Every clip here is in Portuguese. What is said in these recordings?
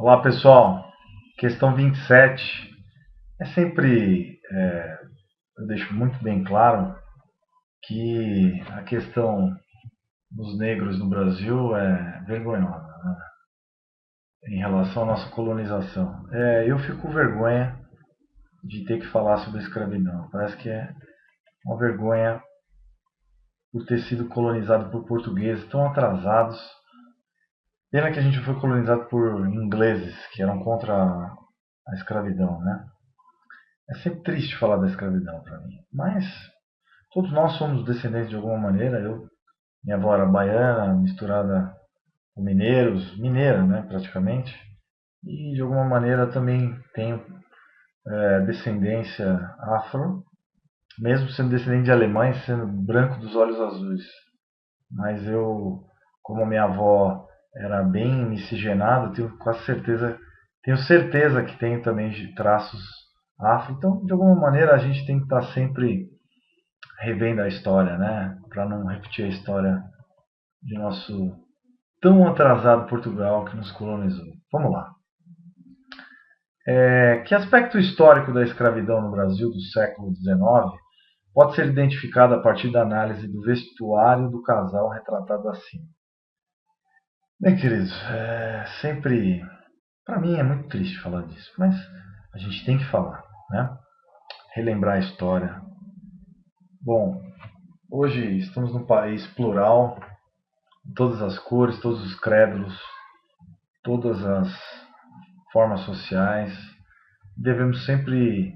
Olá pessoal, questão 27 é sempre, eu deixo muito bem claro que a questão dos negros no Brasil é vergonhosa, né? Em relação à nossa colonização. Eu fico com vergonha de ter que falar sobre a escravidão, parece que é uma vergonha por ter sido colonizado por portugueses tão atrasados. Pena que a gente foi colonizado por ingleses que eram contra a escravidão, né? É sempre triste falar da escravidão para mim, mas todos nós somos descendentes de alguma maneira. Minha avó era baiana, misturada com mineiros, mineira, né, praticamente. E de alguma maneira também tenho descendência afro, mesmo sendo descendente de alemães, sendo branco dos olhos azuis. Mas eu, como a minha avó era bem miscigenada, tenho certeza que tenho também traços afro. Então, de alguma maneira, a gente tem que estar sempre revendo a história, né? Para não repetir a história de nosso tão atrasado Portugal que nos colonizou. Vamos lá. Que aspecto histórico da escravidão no Brasil do século XIX pode ser identificado a partir da análise do vestuário do casal retratado acima? Bem, queridos, sempre, para mim é muito triste falar disso, mas a gente tem que falar, né? Relembrar a história. Bom, hoje estamos num país plural, todas as cores, todos os credos, todas as formas sociais. Devemos sempre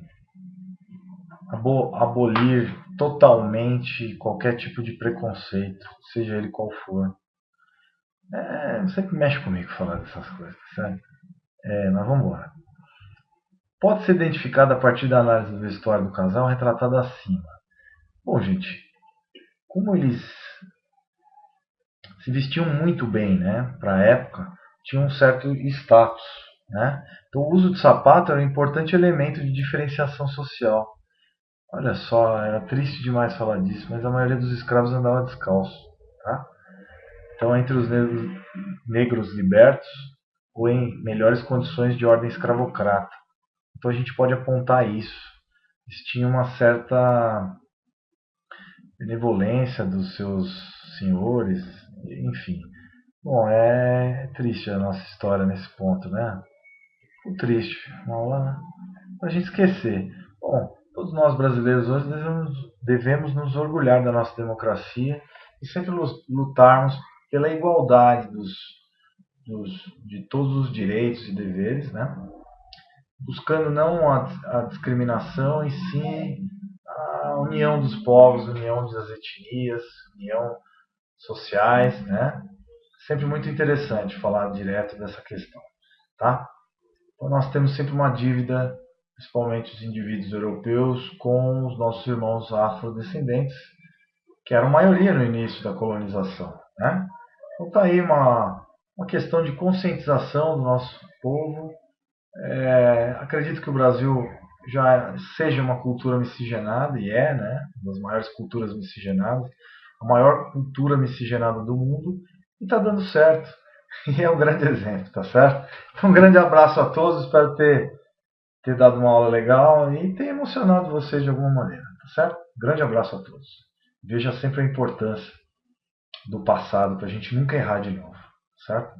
abolir totalmente qualquer tipo de preconceito, seja ele qual for. Sempre mexe comigo falar dessas coisas, certo? Mas vamos embora. Pode ser identificado a partir da análise do vestuário do casal retratado acima. Bom, gente, como eles se vestiam muito bem, né, para a época, tinham um certo status, né? Então, o uso de sapato era um importante elemento de diferenciação social. Olha só, era triste demais falar disso, mas a maioria dos escravos andava descalço, tá? Então, entre os negros libertos ou em melhores condições de ordem escravocrata. Então, a gente pode apontar isso. Eles tinham uma certa benevolência dos seus senhores, enfim. Bom, é triste a nossa história nesse ponto, né? Muito triste. Uma hora pra gente esquecer. Bom, todos nós brasileiros hoje devemos nos orgulhar da nossa democracia e sempre lutarmos pela igualdade dos, de todos os direitos e deveres, né? Buscando não a discriminação, e sim a união dos povos, união das etnias, união sociais, né? Sempre muito interessante falar direto dessa questão, tá? Então nós temos sempre uma dívida, principalmente os indivíduos europeus, com os nossos irmãos afrodescendentes, que eram maioria no início da colonização, né? Então está aí uma questão de conscientização do nosso povo. Acredito que o Brasil já seja uma cultura miscigenada, e né? Uma das maiores culturas miscigenadas, a maior cultura miscigenada do mundo, e está dando certo. E é um grande exemplo, tá certo? Então, um grande abraço a todos, espero ter dado uma aula legal e ter emocionado vocês de alguma maneira, tá certo? Grande abraço a todos. Veja sempre a importância do passado para a gente nunca errar de novo, certo?